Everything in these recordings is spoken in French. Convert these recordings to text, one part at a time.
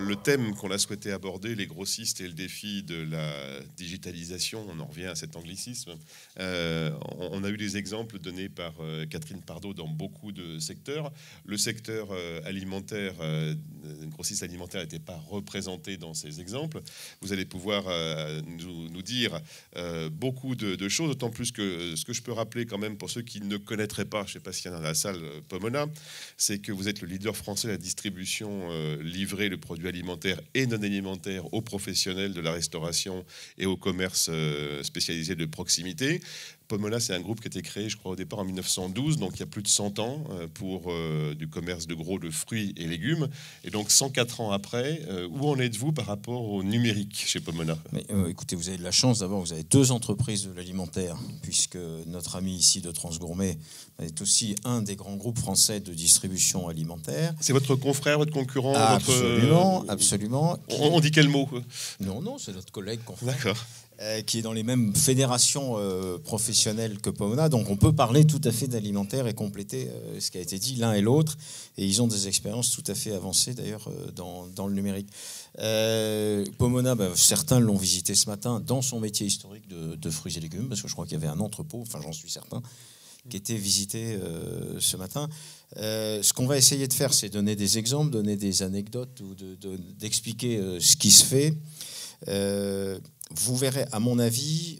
le thème qu'on a souhaité aborder, les grossistes et le défi de la digitalisation, on en revient à cet anglicisme. On a eu des exemples donnés par Catherine Pardo dans beaucoup de secteurs. Le secteur alimentaire, grossiste alimentaire, n'était pas représenté dans ces exemples. Vous allez pouvoir nous dire beaucoup de choses, d'autant plus que ce que je peux rappeler quand même pour ceux qui ne connaîtraient pas, je ne sais pas s'il y en a dans la salle, Pomona, c'est que vous êtes le leader français de la distribution livrer le produit alimentaire et non alimentaire aux professionnels de la restauration et au commerce spécialisé de proximité. Pomona, c'est un groupe qui a été créé, je crois, au départ en 1912, donc il y a plus de 100 ans, pour du commerce de gros de fruits et légumes. Et donc 104 ans après, où en êtes-vous par rapport au numérique chez Pomona? Mais, écoutez, vous avez de la chance d'abord, vous avez deux entreprises de l'alimentaire, puisque notre ami ici de Transgourmet est aussi un des grands groupes français de distribution alimentaire. C'est votre confrère, votre concurrent? Absolument, absolument. On dit quel mot? Non, c'est notre collègue confrère. D'accord. Qui est dans les mêmes fédérations professionnelles que Pomona. Donc on peut parler tout à fait d'alimentaire et compléter ce qui a été dit l'un et l'autre. Et ils ont des expériences tout à fait avancées d'ailleurs dans le numérique. Pomona, certains l'ont visité ce matin dans son métier historique de fruits et légumes, parce que je crois qu'il y avait un entrepôt, enfin j'en suis certain, qui était visité ce matin. Ce qu'on va essayer de faire, c'est donner des exemples, donner des anecdotes ou d'expliquer ce qui se fait. Vous verrez, à mon avis,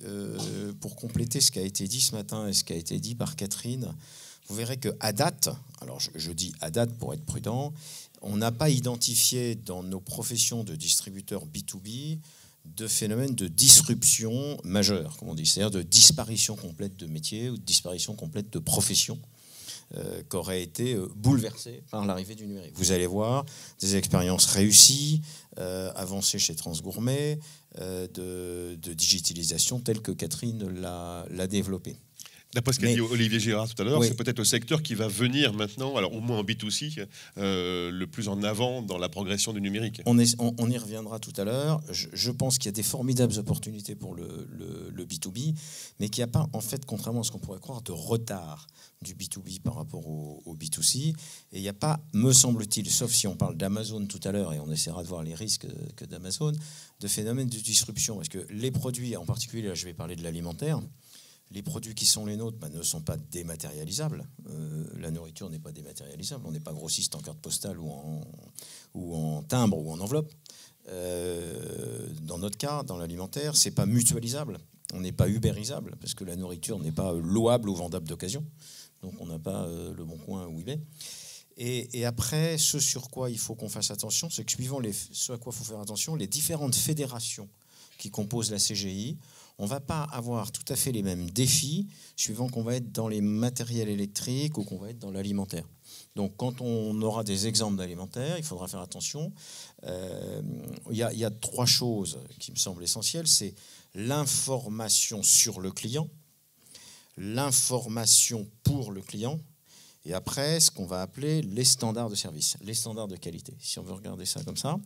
pour compléter ce qui a été dit ce matin et ce qui a été dit par Catherine, vous verrez qu'à date, alors je dis à date pour être prudent, on n'a pas identifié dans nos professions de distributeurs B2B de phénomène de disruption majeure, comme on dit, c'est-à-dire de disparition complète de métiers ou de disparition complète de professions qui auraient été bouleversées par l'arrivée du numérique. Vous allez voir des expériences réussies, avancées chez Transgourmet, de digitalisation telle que Catherine l'a développée. D'après ce qu'a dit Olivier Girard tout à l'heure, oui. C'est peut-être le secteur qui va venir maintenant, alors au moins en B2C, le plus en avant dans la progression du numérique. On y reviendra tout à l'heure. Je pense qu'il y a des formidables opportunités pour le B2B, mais qu'il n'y a pas, en fait, contrairement à ce qu'on pourrait croire, de retard du B2B par rapport au B2C. Et il n'y a pas, me semble-t-il, sauf si on parle d'Amazon tout à l'heure, et on essaiera de voir les risques que d'Amazon, de phénomènes de disruption. Parce que les produits, en particulier, là, je vais parler de l'alimentaire, les produits qui sont les nôtres ne sont pas dématérialisables. La nourriture n'est pas dématérialisable. On n'est pas grossiste en carte postale ou en timbre ou en enveloppe. Dans notre cas, dans l'alimentaire, c'est pas mutualisable. On n'est pas ubérisable parce que la nourriture n'est pas louable ou vendable d'occasion. Donc on n'a pas le Bon Coin ou eBay. Et après, ce sur quoi il faut qu'on fasse attention, c'est que suivant ce à quoi il faut faire attention, les différentes fédérations qui composent la CGI, on ne va pas avoir tout à fait les mêmes défis suivant qu'on va être dans les matériels électriques ou qu'on va être dans l'alimentaire. Donc quand on aura des exemples d'alimentaire, il faudra faire attention. Il y a trois choses qui me semblent essentielles. C'est l'information sur le client, l'information pour le client, et après ce qu'on va appeler les standards de service, les standards de qualité, si on veut regarder ça comme ça.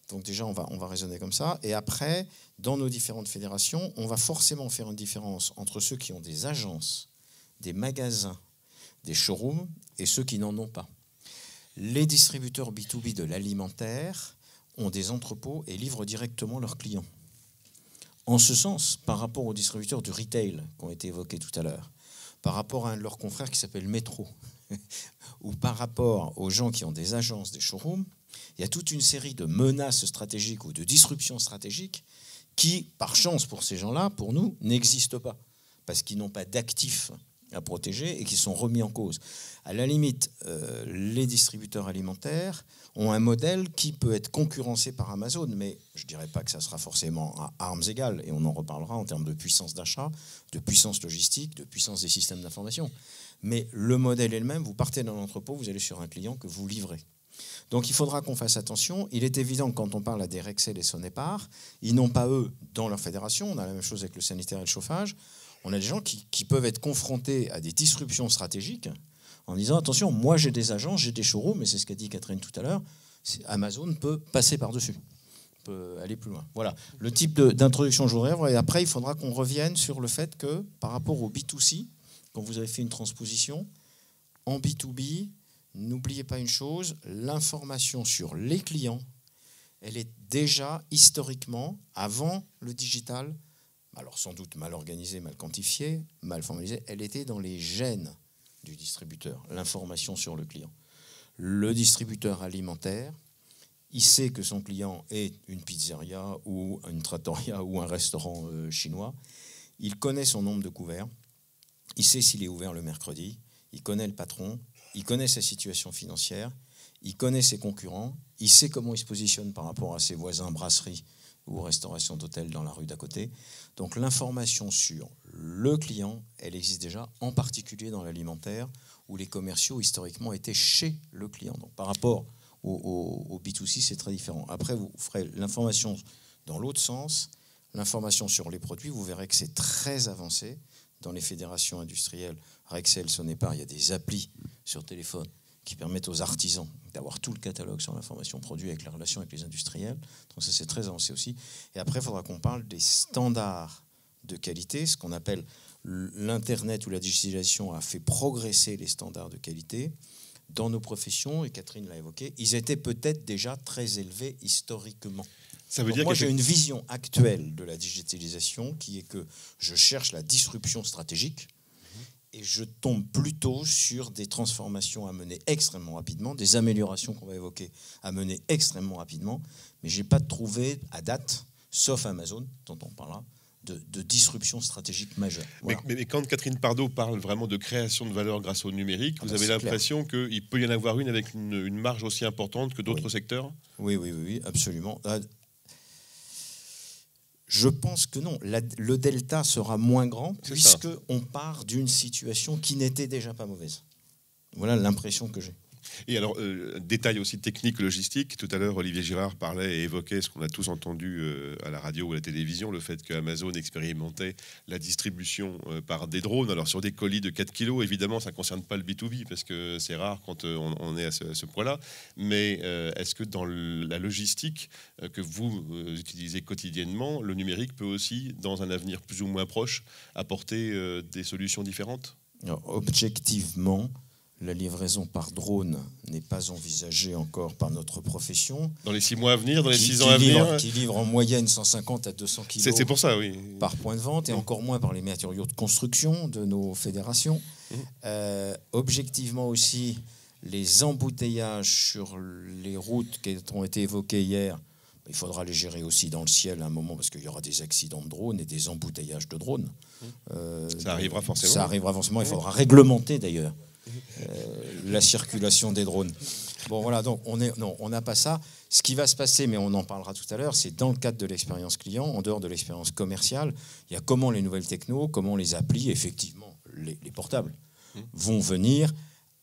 Donc déjà, on va raisonner comme ça. Et après, dans nos différentes fédérations, on va forcément faire une différence entre ceux qui ont des agences, des magasins, des showrooms et ceux qui n'en ont pas. Les distributeurs B2B de l'alimentaire ont des entrepôts et livrent directement leurs clients. En ce sens, par rapport aux distributeurs du retail qui ont été évoqués tout à l'heure, par rapport à un de leurs confrères qui s'appelle Métro, ou par rapport aux gens qui ont des agences, des showrooms, il y a toute une série de menaces stratégiques ou de disruptions stratégiques qui, par chance pour ces gens-là, pour nous, n'existent pas, parce qu'ils n'ont pas d'actifs à protéger et qui sont remis en cause. À la limite, les distributeurs alimentaires ont un modèle qui peut être concurrencé par Amazon, mais je ne dirais pas que ça sera forcément à armes égales, et on en reparlera en termes de puissance d'achat, de puissance logistique, de puissance des systèmes d'information. Mais le modèle est le même, vous partez d'un entrepôt, vous allez sur un client que vous livrez. Donc il faudra qu'on fasse attention. Il est évident que quand on parle à des Rexel et Sonépar, ils n'ont pas, eux, dans leur fédération, on a la même chose avec le sanitaire et le chauffage, on a des gens qui peuvent être confrontés à des disruptions stratégiques en disant, attention, moi j'ai des agents, j'ai des showrooms, mais c'est ce qu'a dit Catherine tout à l'heure, Amazon peut passer par-dessus, peut aller plus loin. Voilà le type d'introduction que je voudrais. Et après, il faudra qu'on revienne sur le fait que, par rapport au B2C, quand vous avez fait une transposition, en B2B, n'oubliez pas une chose, l'information sur les clients, elle est déjà historiquement, avant le digital, alors sans doute mal organisée, mal quantifiée, mal formalisée, elle était dans les gènes du distributeur, l'information sur le client. Le distributeur alimentaire, il sait que son client est une pizzeria ou une trattoria ou un restaurant chinois. Il connaît son nombre de couverts. Il sait s'il est ouvert le mercredi. Il connaît le patron. Il connaît sa situation financière. Il connaît ses concurrents. Il sait comment il se positionne par rapport à ses voisins brasseries ou restauration d'hôtel dans la rue d'à côté. Donc l'information sur le client, elle existe déjà, en particulier dans l'alimentaire, où les commerciaux historiquement étaient chez le client. Donc par rapport au B2C, c'est très différent. Après, vous ferez l'information dans l'autre sens, l'information sur les produits, vous verrez que c'est très avancé. Dans les fédérations industrielles, Rexel, Sonepar, il y a des applis sur téléphone qui permettent aux artisans d'avoir tout le catalogue sur l'information produit avec la relation avec les industriels. Donc ça, c'est très avancé aussi. Et après, il faudra qu'on parle des standards de qualité, ce qu'on appelle l'Internet ou la digitalisation a fait progresser les standards de qualité. Dans nos professions, et Catherine l'a évoqué, ils étaient peut-être déjà très élevés historiquement. Ça veut dire moi, j'ai une vision actuelle de la digitalisation qui est que je cherche la disruption stratégique et je tombe plutôt sur des transformations à mener extrêmement rapidement, des améliorations qu'on va évoquer à mener extrêmement rapidement, mais je n'ai pas trouvé à date, sauf Amazon, dont on parlera, de disruption stratégique majeure. Voilà. Mais quand Catherine Pardo parle vraiment de création de valeur grâce au numérique, vous avez l'impression qu'il peut y en avoir une avec une marge aussi importante que d'autres secteurs ? Oui, absolument. Je pense que non. Le delta sera moins grand puisqu'on part d'une situation qui n'était déjà pas mauvaise. Voilà l'impression que j'ai. Et alors, détail aussi technique, logistique. Tout à l'heure, Olivier Girard parlait et évoquait ce qu'on a tous entendu à la radio ou à la télévision, le fait qu'Amazon expérimentait la distribution par des drones. Alors, sur des colis de 4 kilos, évidemment, ça ne concerne pas le B2B, parce que c'est rare quand on est à ce point-là. Mais est-ce que dans la logistique que vous utilisez quotidiennement, le numérique peut aussi, dans un avenir plus ou moins proche, apporter des solutions différentes ? Alors, objectivement, la livraison par drone n'est pas envisagée encore par notre profession. Dans les 6 mois à venir, dans les 6 ans à venir, qui livre en moyenne 150 à 200 kilos c'est pour ça, oui. par point de vente, et encore moins par les matériaux de construction de nos fédérations. Objectivement aussi, les embouteillages sur les routes qui ont été évoquées hier, il faudra les gérer aussi dans le ciel à un moment, parce qu'il y aura des accidents de drones et des embouteillages de drones. Ça arrivera forcément. Ça arrivera forcément, il faudra réglementer d'ailleurs la circulation des drones. Bon voilà, donc on n'a pas ça. Ce qui va se passer, mais on en parlera tout à l'heure, c'est dans le cadre de l'expérience client, en dehors de l'expérience commerciale, il y a comment les nouvelles technos, comment les applis, effectivement, les portables, vont venir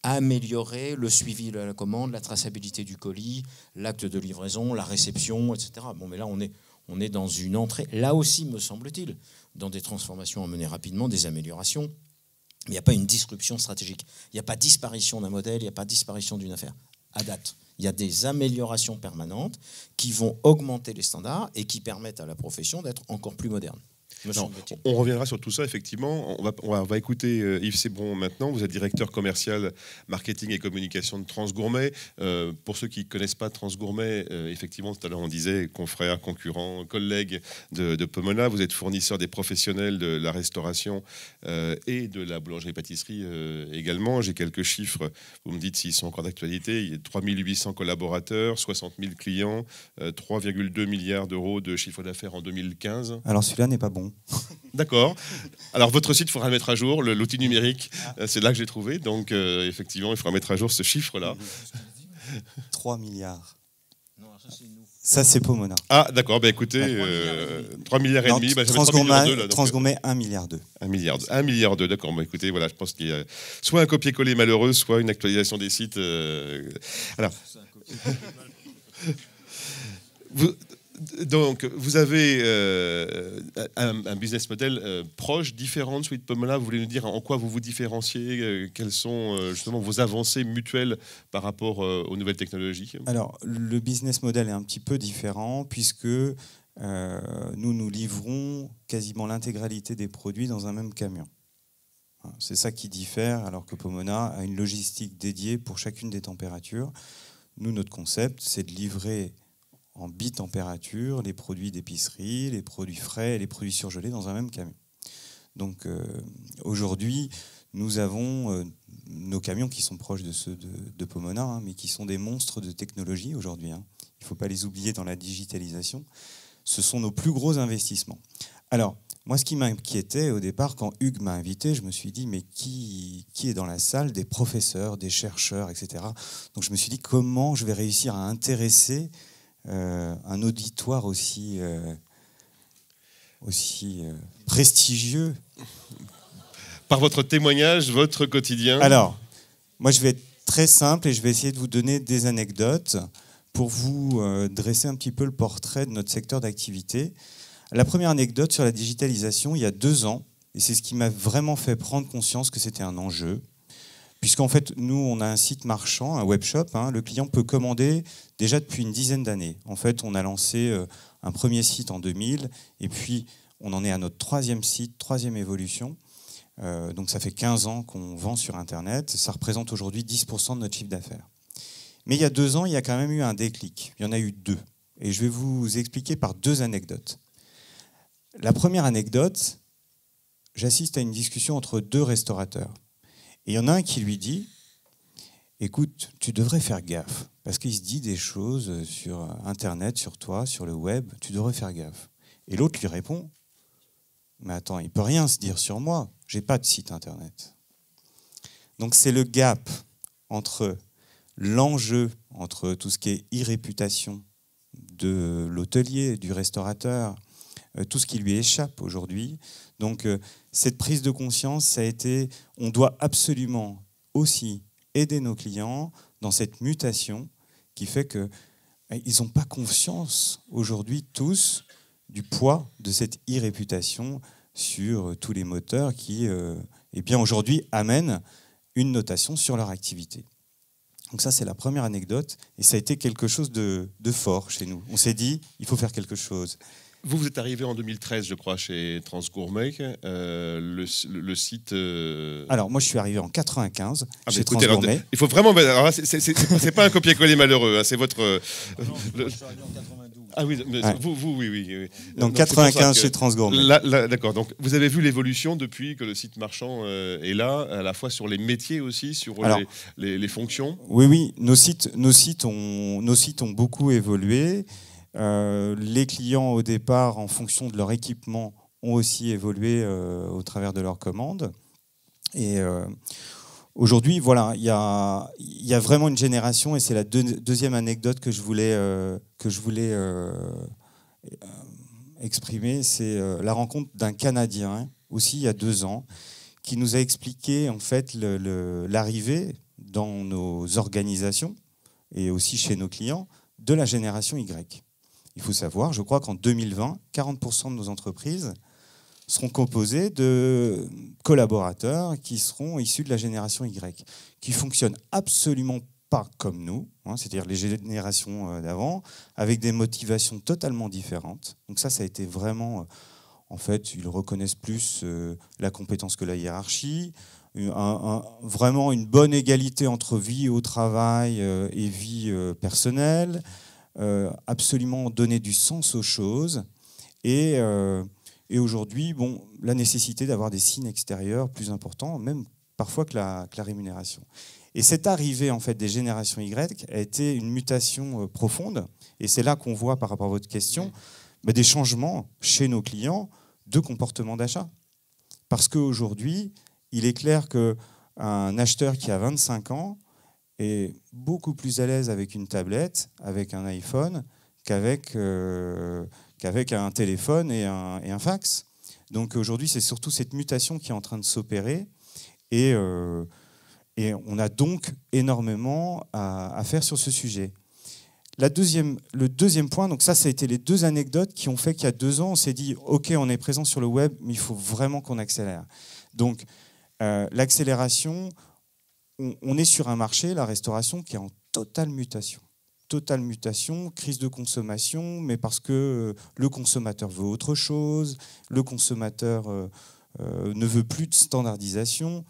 améliorer le suivi de la commande, la traçabilité du colis, l'acte de livraison, la réception, etc. Bon, mais là, on est dans une entrée, là aussi, me semble-t-il, dans des transformations à mener rapidement, des améliorations. Il n'y a pas une disruption stratégique. Il n'y a pas disparition d'un modèle, il n'y a pas disparition d'une affaire. À date, il y a des améliorations permanentes qui vont augmenter les standards et qui permettent à la profession d'être encore plus moderne. Non, on reviendra sur tout ça, effectivement. On va écouter Yves Sébron maintenant. Vous êtes directeur commercial, marketing et communication de Transgourmet. Pour ceux qui ne connaissent pas Transgourmet, effectivement, tout à l'heure, on disait confrères, concurrents, collègues de Pomona. Vous êtes fournisseur des professionnels de la restauration et de la boulangerie-pâtisserie également. J'ai quelques chiffres. Vous me dites s'ils sont encore d'actualité. Il y a 3800 collaborateurs, 60 000 clients, 3,2 milliards d'euros de chiffre d'affaires en 2015. Alors, celui-là n'est pas bon. D'accord. Alors votre site, il faudra le mettre à jour, l'outil numérique, c'est là que j'ai trouvé. Donc effectivement, il faudra mettre à jour ce chiffre-là. 3 milliards. Non, ça c'est Pomona. Ah d'accord, bah, écoutez, 3 milliards et demi, bah, Transgourmet 1 milliard 2. 1 milliard 2, d'accord. Bah, écoutez, voilà, je pense qu'il y a soit un copier-coller malheureux, soit une actualisation des sites. Alors. Donc, vous avez un business model proche, différent de celui de Pomona. Vous voulez nous dire en quoi vous vous différenciez, quelles sont justement vos avancées mutuelles par rapport aux nouvelles technologies? Alors, le business model est un petit peu différent puisque nous livrons quasiment l'intégralité des produits dans un même camion. C'est ça qui diffère, alors que Pomona a une logistique dédiée pour chacune des températures. Nous, notre concept, c'est de livrer en bitempérature les produits d'épicerie, les produits frais et les produits surgelés dans un même camion. Donc aujourd'hui, nous avons nos camions qui sont proches de ceux de Pomona, hein, mais qui sont des monstres de technologie aujourd'hui. Hein. Il ne faut pas les oublier dans la digitalisation. Ce sont nos plus gros investissements. Alors, moi, ce qui m'inquiétait au départ, quand Hugues m'a invité, je me suis dit, mais qui est dans la salle? Des professeurs, des chercheurs, etc. Donc je me suis dit, comment je vais réussir à intéresser un auditoire aussi prestigieux? Par votre témoignage, votre quotidien. Alors, moi, je vais être très simple et je vais essayer de vous donner des anecdotes pour vous dresser un petit peu le portrait de notre secteur d'activité. La première anecdote sur la digitalisation, il y a 2 ans, et c'est ce qui m'a vraiment fait prendre conscience que c'était un enjeu, puisqu'en fait, nous, on a un site marchand, un webshop, hein, le client peut commander déjà depuis une dizaine d'années. En fait, on a lancé un premier site en 2000, et puis on en est à notre 3e site, 3e évolution. Donc ça fait 15 ans qu'on vend sur Internet, et ça représente aujourd'hui 10% de notre chiffre d'affaires. Mais il y a 2 ans, il y a quand même eu un déclic. Il y en a eu 2. Et je vais vous expliquer par 2 anecdotes. La première anecdote, j'assiste à une discussion entre 2 restaurateurs. Et il y en a un qui lui dit, écoute, tu devrais faire gaffe, parce qu'il se dit des choses sur Internet, sur toi, sur le web, tu devrais faire gaffe. Et l'autre lui répond, mais attends, il ne peut rien se dire sur moi, je n'ai pas de site Internet. Donc c'est le gap entre l'enjeu, entre tout ce qui est e-réputation de l'hôtelier, du restaurateur, tout ce qui lui échappe aujourd'hui. Donc cette prise de conscience, ça a été, on doit absolument aussi aider nos clients dans cette mutation qui fait qu'ils n'ont pas conscience aujourd'hui tous du poids de cette e-réputation sur tous les moteurs qui, eh bien, aujourd'hui, amènent une notation sur leur activité. Donc ça, c'est la première anecdote, et ça a été quelque chose de fort chez nous. On s'est dit, il faut faire quelque chose. Vous êtes arrivé en 2013, je crois, chez Transgourmet, le site... Alors, moi, je suis arrivé en 95 chez écoutez, Transgourmet. Il faut vraiment... Alors, c'est pas un copier-coller malheureux, hein, c'est votre... Non, je suis arrivé en 92. Ah oui, mais Ouais. vous, oui. Donc, 95 chez Transgourmet. D'accord, donc vous avez vu l'évolution depuis que le site marchand est là, à la fois sur les métiers aussi, sur Alors, les fonctions. Oui, nos sites ont beaucoup évolué. Les clients, au départ, en fonction de leur équipement, ont aussi évolué au travers de leurs commandes. Et aujourd'hui, voilà, il y a vraiment une génération, et c'est la deuxième anecdote que je voulais exprimer, c'est la rencontre d'un Canadien, aussi il y a 2 ans, qui nous a expliqué en fait l'arrivée dans nos organisations et aussi chez nos clients de la génération Y. Il faut savoir, je crois qu'en 2020, 40% de nos entreprises seront composées de collaborateurs qui seront issus de la génération Y, qui fonctionnent absolument pas comme nous, hein, c'est-à-dire les générations d'avant, avec des motivations totalement différentes. Donc ça a été vraiment... En fait, ils reconnaissent plus la compétence que la hiérarchie, vraiment une bonne égalité entre vie au travail et vie personnelle, absolument donner du sens aux choses, et aujourd'hui, la nécessité d'avoir des signes extérieurs plus importants, même parfois que la rémunération. Et cette arrivée en fait, des générations Y a été une mutation profonde, et c'est là qu'on voit, par rapport à votre question, des changements chez nos clients de comportement d'achat. Parce qu'aujourd'hui, il est clair qu'un acheteur qui a 25 ans est beaucoup plus à l'aise avec une tablette, avec un iPhone, qu'avec un téléphone et un fax. Donc aujourd'hui, c'est surtout cette mutation qui est en train de s'opérer, et on a donc énormément à faire sur ce sujet. Le deuxième point, donc ça a été les 2 anecdotes qui ont fait qu'il y a 2 ans, on s'est dit, OK, on est présent sur le web, mais il faut vraiment qu'on accélère. Donc, l'accélération, on est sur un marché, la restauration, qui est en totale mutation. Totale mutation, crise de consommation, mais parce que le consommateur veut autre chose, le consommateur ne veut plus de standardisation,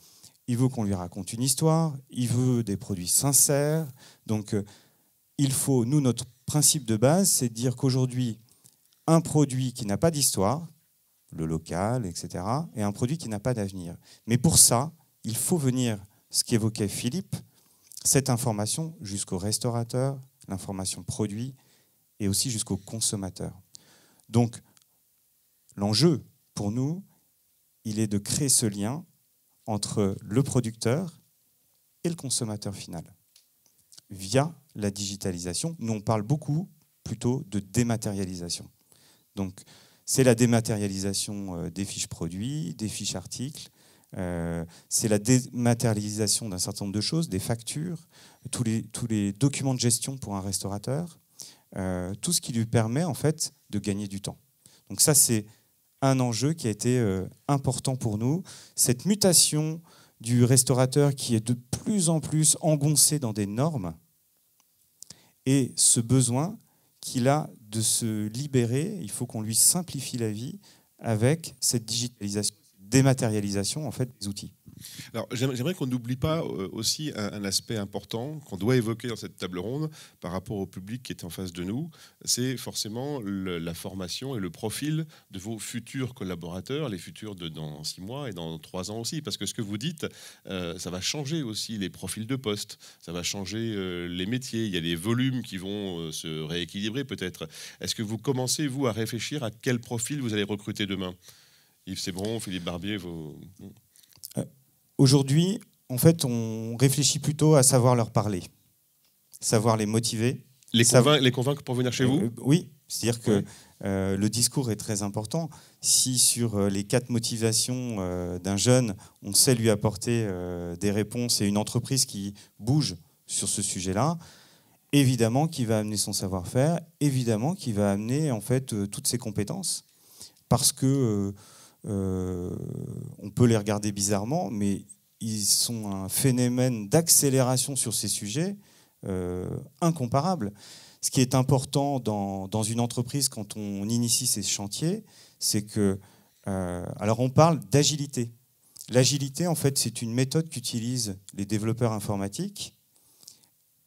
il veut qu'on lui raconte une histoire, il veut des produits sincères. Donc, il faut, nous, notre principe de base, c'est de dire qu'aujourd'hui, un produit qui n'a pas d'histoire, le local, etc., et un produit qui n'a pas d'avenir. Mais pour ça, il faut venir, ce qu'évoquait Philippe, cette information jusqu'au restaurateur, l'information produit, et aussi jusqu'au consommateur. Donc, l'enjeu pour nous, il est de créer ce lien entre le producteur et le consommateur final, via la digitalisation. Nous, on parle beaucoup plutôt de dématérialisation. Donc, c'est la dématérialisation des fiches produits, des fiches articles, c'est la dématérialisation d'un certain nombre de choses, des factures, tous les documents de gestion pour un restaurateur, tout ce qui lui permet en fait de gagner du temps. Donc ça, c'est un enjeu qui a été important pour nous. Cette mutation du restaurateur qui est de plus en plus engoncé dans des normes et ce besoin qu'il a de se libérer, il faut qu'on lui simplifie la vie avec cette digitalisation, dématérialisation en fait, des outils. Alors, j'aimerais qu'on n'oublie pas aussi un aspect important qu'on doit évoquer dans cette table ronde par rapport au public qui est en face de nous. C'est forcément la formation et le profil de vos futurs collaborateurs, les futurs dans 6 mois et dans 3 ans aussi. Parce que ce que vous dites, ça va changer aussi les profils de poste, ça va changer les métiers. Il y a des volumes qui vont se rééquilibrer peut-être. Est-ce que vous commencez, vous, à réfléchir à quel profil vous allez recruter demain ? Yves Sébron, Philippe Barbier, vos... Aujourd'hui, en fait, on réfléchit plutôt à savoir leur parler, savoir les motiver. Les convaincre pour venir chez vous ? Oui, c'est-à-dire que le discours est très important. Si sur les 4 motivations d'un jeune, on sait lui apporter des réponses et une entreprise qui bouge sur ce sujet-là, évidemment qu'il va amener son savoir-faire, évidemment qu'il va amener en fait toutes ses compétences, parce que on peut les regarder bizarrement, mais ils sont un phénomène d'accélération sur ces sujets incomparable. Ce qui est important dans une entreprise quand on initie ces chantiers, c'est que... alors on parle d'agilité. L'agilité, en fait, c'est une méthode qu'utilisent les développeurs informatiques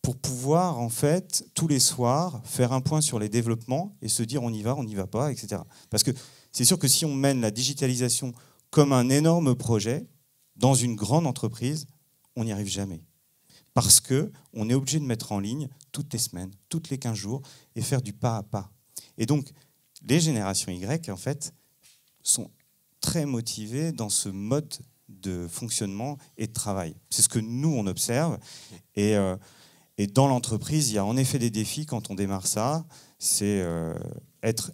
pour pouvoir, en fait, tous les soirs, faire un point sur les développements et se dire on y va pas, etc. Parce que c'est sûr que si on mène la digitalisation comme un énorme projet dans une grande entreprise, on n'y arrive jamais. Parce qu'on est obligé de mettre en ligne toutes les semaines, toutes les 15 jours, et faire du pas à pas. Et donc, les générations Y, en fait, sont très motivées dans ce mode de fonctionnement et de travail. C'est ce que nous, on observe. Et dans l'entreprise, il y a en effet des défis quand on démarre ça. C'est être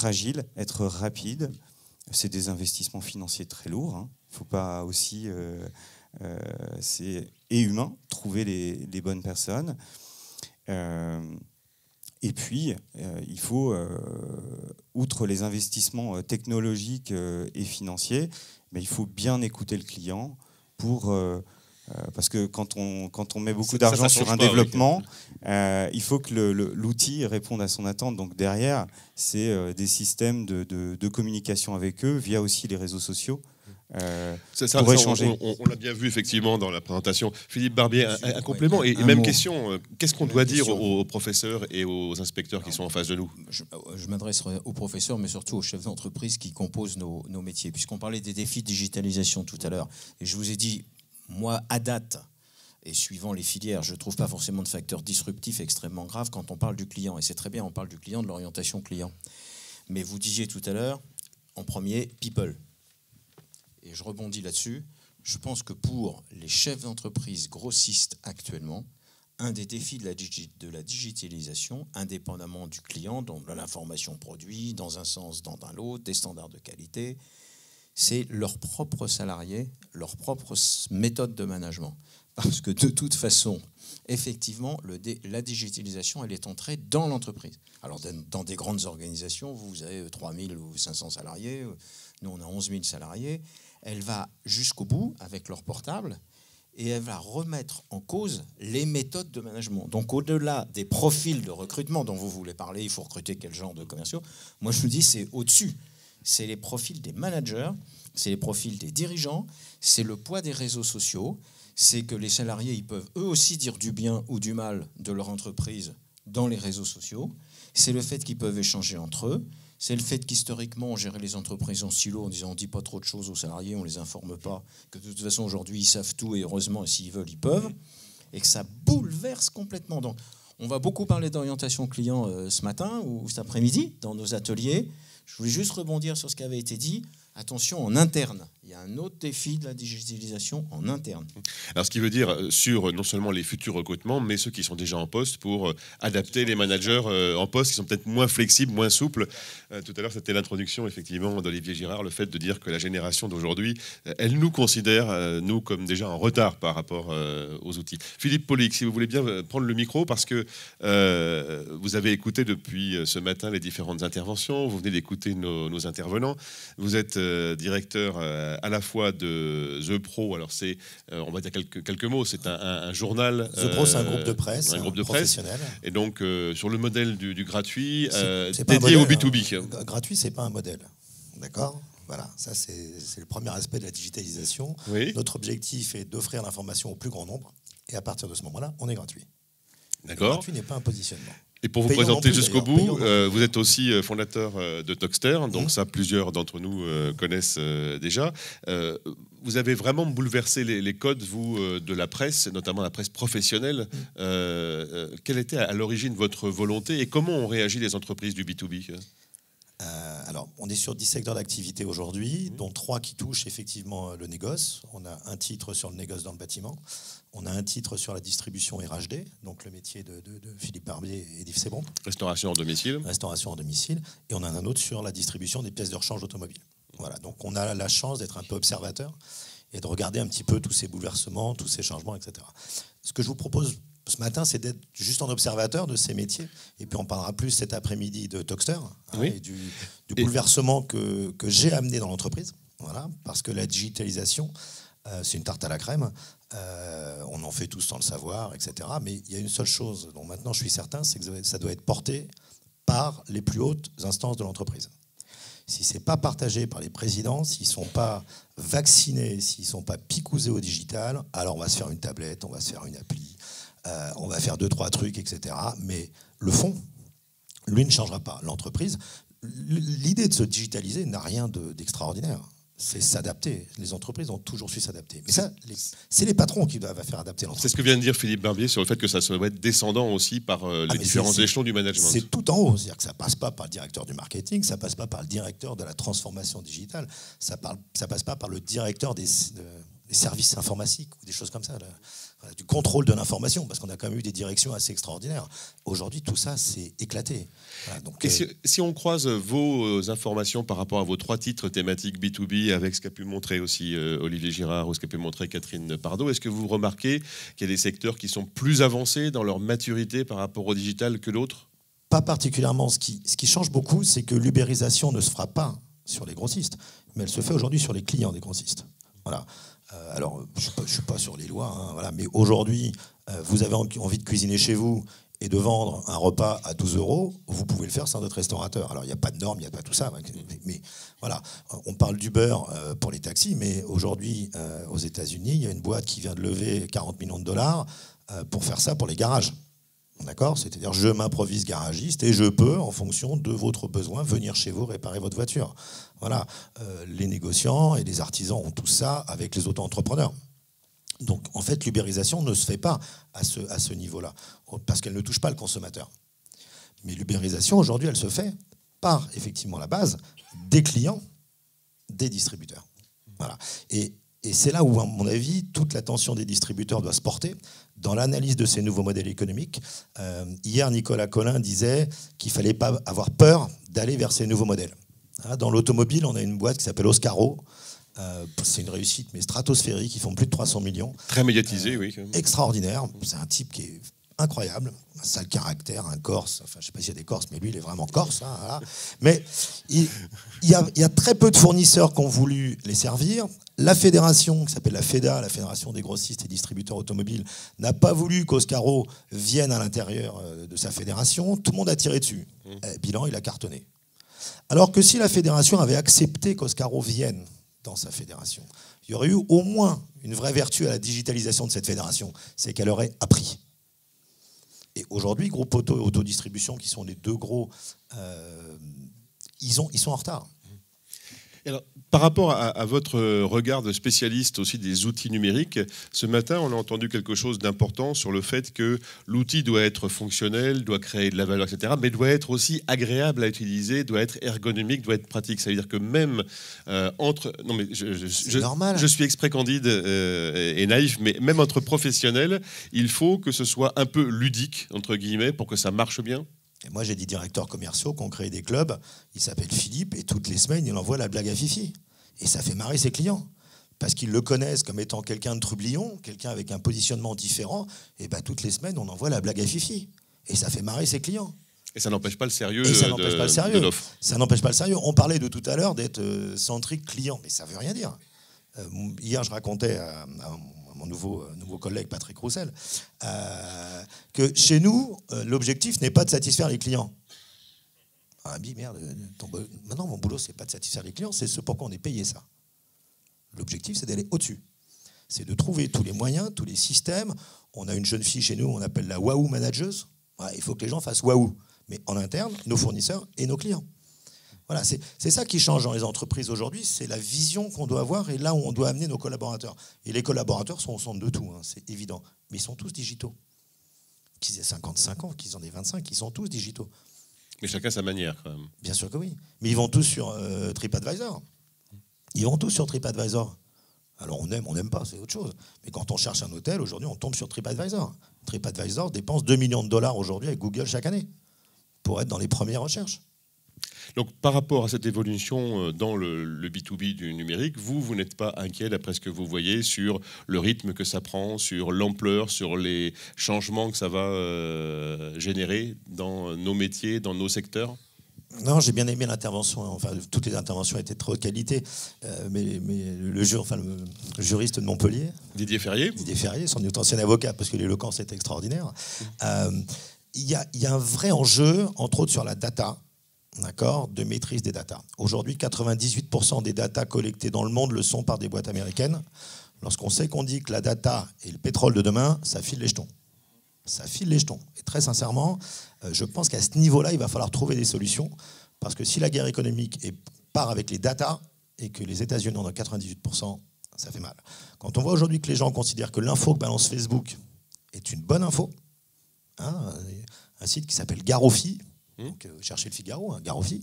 agile, être rapide. C'est des investissements financiers très lourds. Il ne faut pas aussi... et humain, trouver les bonnes personnes. Et puis, il faut, outre les investissements technologiques et financiers, mais il faut bien écouter le client pour... parce que quand on met beaucoup d'argent sur un développement, il faut que l'outil réponde à son attente. Donc derrière, c'est des systèmes de communication avec eux, via aussi les réseaux sociaux. Pour échanger. On l'a bien vu effectivement dans la présentation. Philippe Barbier, un complément et même question. Qu'est-ce qu'on doit dire aux professeurs et aux inspecteurs qui sont en face de nous ? Je m'adresserai aux professeurs, mais surtout aux chefs d'entreprise qui composent nos métiers. Puisqu'on parlait des défis de digitalisation tout à l'heure, et je vous ai dit, moi, à date, et suivant les filières, je ne trouve pas forcément de facteurs disruptifs extrêmement graves quand on parle du client. Et c'est très bien, on parle du client, de l'orientation client. Mais vous disiez tout à l'heure, en premier, people. Et je rebondis là-dessus. Je pense que pour les chefs d'entreprise grossistes actuellement, un des défis de la digitalisation, indépendamment du client, donc de l'information produit, dans un sens, dans l'autre, des standards de qualité, c'est leurs propres salariés, leur propre méthode de management. Parce que de toute façon, effectivement, la digitalisation, elle est entrée dans l'entreprise. Alors, dans des grandes organisations, vous avez 3000 ou 500 salariés, nous on a 11 000 salariés, elle va jusqu'au bout avec leur portable et elle va remettre en cause les méthodes de management. Donc au-delà des profils de recrutement dont vous voulez parler, il faut recruter quel genre de commerciaux, moi je vous dis c'est au-dessus. C'est les profils des managers, c'est les profils des dirigeants, c'est le poids des réseaux sociaux, c'est que les salariés ils peuvent eux aussi dire du bien ou du mal de leur entreprise dans les réseaux sociaux, c'est le fait qu'ils peuvent échanger entre eux, c'est le fait qu'historiquement, on gérait les entreprises en silo en disant on ne dit pas trop de choses aux salariés, on ne les informe pas, que de toute façon aujourd'hui ils savent tout et heureusement, s'ils veulent, ils peuvent, et que ça bouleverse complètement. Donc, on va beaucoup parler d'orientation client ce matin ou cet après-midi dans nos ateliers. Je voulais juste rebondir sur ce qui avait été dit. Attention, en interne, il y a un autre défi de la digitalisation en interne. Alors, ce qui veut dire sur non seulement les futurs recrutements, mais ceux qui sont déjà en poste pour adapter les managers en poste qui sont peut-être moins flexibles, moins souples. Tout à l'heure, c'était l'introduction, effectivement, d'Olivier Girard, le fait de dire que la génération d'aujourd'hui, elle nous considère, nous, comme déjà en retard par rapport aux outils. Philippe Paulic, si vous voulez bien prendre le micro, parce que vous avez écouté depuis ce matin les différentes interventions, vous venez d'écouter nos intervenants, vous êtes directeur à la fois de The Pro, alors c'est, on va dire quelques mots, c'est un journal. The Pro, c'est un groupe de presse, un groupe de professionnel. Presse, et donc sur le modèle du gratuit, c'est dédié au B2B. Gratuit, c'est pas un modèle, d'accord ? Voilà, ça c'est le premier aspect de la digitalisation. Oui. Notre objectif est d'offrir l'information au plus grand nombre, et à partir de ce moment-là, on est gratuit. D'accord. Gratuit n'est pas un positionnement. Et pour vous Payons présenter non plus, jusqu'au d'ailleurs. bout, vous êtes aussi fondateur de Toxter, donc ça plusieurs d'entre nous connaissent déjà. Vous avez vraiment bouleversé les codes, vous, de la presse, notamment la presse professionnelle. Quelle était à l'origine votre volonté et comment ont réagi les entreprises du B2B ? Alors, on est sur 10 secteurs d'activité aujourd'hui, dont 3 qui touchent effectivement le négoce. On a un titre sur le négoce dans le bâtiment. On a un titre sur la distribution RHD, donc le métier de Philippe Barbier et d'Yves Sebon. Restauration en domicile. Restauration en domicile. Et on a un autre sur la distribution des pièces de rechange automobile. Voilà, donc on a la chance d'être un peu observateur et de regarder un petit peu tous ces bouleversements, tous ces changements, etc. Ce que je vous propose ce matin, c'est d'être juste en observateur de ces métiers. Et puis on parlera plus cet après-midi de Toxter, oui. Et du bouleversement que j'ai amené dans l'entreprise. Voilà, parce que la digitalisation, c'est une tarte à la crème. On en fait tous sans le savoir, etc. Mais il y a une seule chose dont maintenant je suis certain, c'est que ça doit être porté par les plus hautes instances de l'entreprise. Si ce n'est pas partagé par les présidents, s'ils ne sont pas vaccinés, s'ils ne sont pas picousés au digital, alors on va se faire une tablette, on va se faire une appli, on va faire 2-3 trucs, etc. Mais le fond, lui, ne changera pas. L'entreprise, l'idée de se digitaliser n'a rien d'extraordinaire. C'est s'adapter. Les entreprises ont toujours su s'adapter. Mais ça, c'est les patrons qui doivent faire adapter l'entreprise. C'est ce que vient de dire Philippe Barbier sur le fait que ça doit être descendant aussi par les différents échelons du management. C'est tout en haut. C'est-à-dire que ça ne passe pas par le directeur du marketing, ça ne passe pas par le directeur de la transformation digitale, ça ne passe pas par le directeur des services informatiques ou des choses comme ça, du contrôle de l'information, parce qu'on a quand même eu des directions assez extraordinaires. Aujourd'hui, tout ça, c'est éclaté. Voilà, donc, et si on croise vos informations par rapport à vos 3 titres thématiques B2B, avec ce qu'a pu montrer aussi Olivier Girard ou ce qu'a pu montrer Catherine Pardo, est-ce que vous remarquez qu'il y a des secteurs qui sont plus avancés dans leur maturité par rapport au digital que d'autres ? Pas particulièrement. Ce qui change beaucoup, c'est que l'ubérisation ne se fera pas sur les grossistes, mais elle se fait aujourd'hui sur les clients des grossistes. Voilà. Alors, je ne suis pas sur les lois, hein, voilà, mais aujourd'hui, vous avez envie de cuisiner chez vous et de vendre un repas à 12 €, vous pouvez le faire sans être restaurateur. Alors, il n'y a pas de normes, il n'y a pas tout ça, mais voilà, on parle d'Uber pour les taxis, mais aujourd'hui, aux États-Unis, il y a une boîte qui vient de lever 40 millions de dollars pour faire ça pour les garages. D'accord ? C'est-à-dire, je m'improvise garagiste et je peux, en fonction de votre besoin, venir chez vous réparer votre voiture. Voilà. Les négociants et les artisans ont tout ça avec les auto-entrepreneurs. Donc, en fait, l'ubérisation ne se fait pas à ce niveau-là, parce qu'elle ne touche pas le consommateur. Mais l'ubérisation, aujourd'hui, elle se fait par, effectivement, la base des clients, des distributeurs. Voilà. Et c'est là où, à mon avis, toute l'attention des distributeurs doit se porter dans l'analyse de ces nouveaux modèles économiques. Hier, Nicolas Collin disait qu'il ne fallait pas avoir peur d'aller vers ces nouveaux modèles. Dans l'automobile, on a une boîte qui s'appelle Oscaro. C'est une réussite, mais stratosphérique. Ils font plus de 300 millions. Très médiatisé, oui. Extraordinaire. C'est un type qui est incroyable. Un sale caractère, un Corse. Enfin, je ne sais pas s'il y a des Corses, mais lui, il est vraiment Corse. Hein, voilà. Mais il y a très peu de fournisseurs qui ont voulu les servir. La fédération, qui s'appelle la FEDA, la Fédération des grossistes et distributeurs automobiles, n'a pas voulu qu'Oscaro vienne à l'intérieur de sa fédération. Tout le monde a tiré dessus. Bilan, il a cartonné. Alors que si la fédération avait accepté qu'Oscaro vienne dans sa fédération, il y aurait eu au moins une vraie vertu à la digitalisation de cette fédération, c'est qu'elle aurait appris. Et aujourd'hui, Groupe Auto et Autodistribution, qui sont les deux gros, ils sont en retard. Alors, par rapport à votre regard de spécialiste aussi des outils numériques, ce matin, on a entendu quelque chose d'important sur le fait que l'outil doit être fonctionnel, doit créer de la valeur, etc., mais doit être aussi agréable à utiliser, doit être ergonomique, doit être pratique. Ça veut dire que même entre... Non, mais je suis exprès candide et naïf, mais même entre professionnels, il faut que ce soit un peu ludique, entre guillemets, pour que ça marche bien. Et moi, j'ai des directeurs commerciaux qui ont créé des clubs. Il s'appelle Philippe et toutes les semaines, il envoie la blague à Fifi. Et ça fait marrer ses clients. Parce qu'ils le connaissent comme étant quelqu'un de trublion, quelqu'un avec un positionnement différent. Et ben, toutes les semaines, on envoie la blague à Fifi. Et ça fait marrer ses clients. Et ça n'empêche pas le sérieux de l'offre. Ça n'empêche pas le sérieux. On parlait de tout à l'heure d'être centrique client. Mais ça ne veut rien dire. Hier, je racontais à mon nouveau collègue Patrick Roussel, que chez nous, l'objectif n'est pas de satisfaire les clients. Ah, merde, maintenant mon boulot, c'est pas de satisfaire les clients, c'est ce pourquoi on est payé ça. L'objectif, c'est d'aller au-dessus. C'est de trouver tous les moyens, tous les systèmes. On a une jeune fille chez nous, on appelle la Waouh manageuse. Voilà, il faut que les gens fassent Waouh, mais en interne, nos fournisseurs et nos clients. Voilà, c'est ça qui change dans les entreprises aujourd'hui, c'est la vision qu'on doit avoir et là où on doit amener nos collaborateurs. Et les collaborateurs sont au centre de tout, hein, c'est évident. Mais ils sont tous digitaux. Qu'ils aient 55 ans, qu'ils en aient 25, ils sont tous digitaux. Mais chacun sa manière, quand même. Bien sûr que oui. Mais ils vont tous sur TripAdvisor. Ils vont tous sur TripAdvisor. Alors on n'aime pas, c'est autre chose. Mais quand on cherche un hôtel, aujourd'hui, on tombe sur TripAdvisor. TripAdvisor dépense 2 millions de dollars aujourd'hui avec Google chaque année pour être dans les premières recherches. Donc, par rapport à cette évolution dans le B2B du numérique, vous n'êtes pas inquiet, d'après ce que vous voyez, sur le rythme que ça prend, sur l'ampleur, sur les changements que ça va générer dans nos métiers, dans nos secteurs ? Non, j'ai bien aimé l'intervention. Enfin, toutes les interventions étaient de très haute qualité. Mais le juriste de Montpellier, Didier Ferrier, son ancien avocat, parce que l'éloquence est extraordinaire. Il y a un vrai enjeu, entre autres sur la data. D'accord, de maîtrise des datas. Aujourd'hui, 98% des datas collectées dans le monde le sont par des boîtes américaines. Lorsqu'on sait qu'on dit que la data est le pétrole de demain, ça file les jetons. Ça file les jetons. Et très sincèrement, je pense qu'à ce niveau-là, il va falloir trouver des solutions. Parce que si la guerre économique part avec les datas et que les États-Unis en ont 98%, ça fait mal. Quand on voit aujourd'hui que les gens considèrent que l'info que balance Facebook est une bonne info, hein, un site qui s'appelle Garofi, donc cherchez le Figaro, hein, Garofi,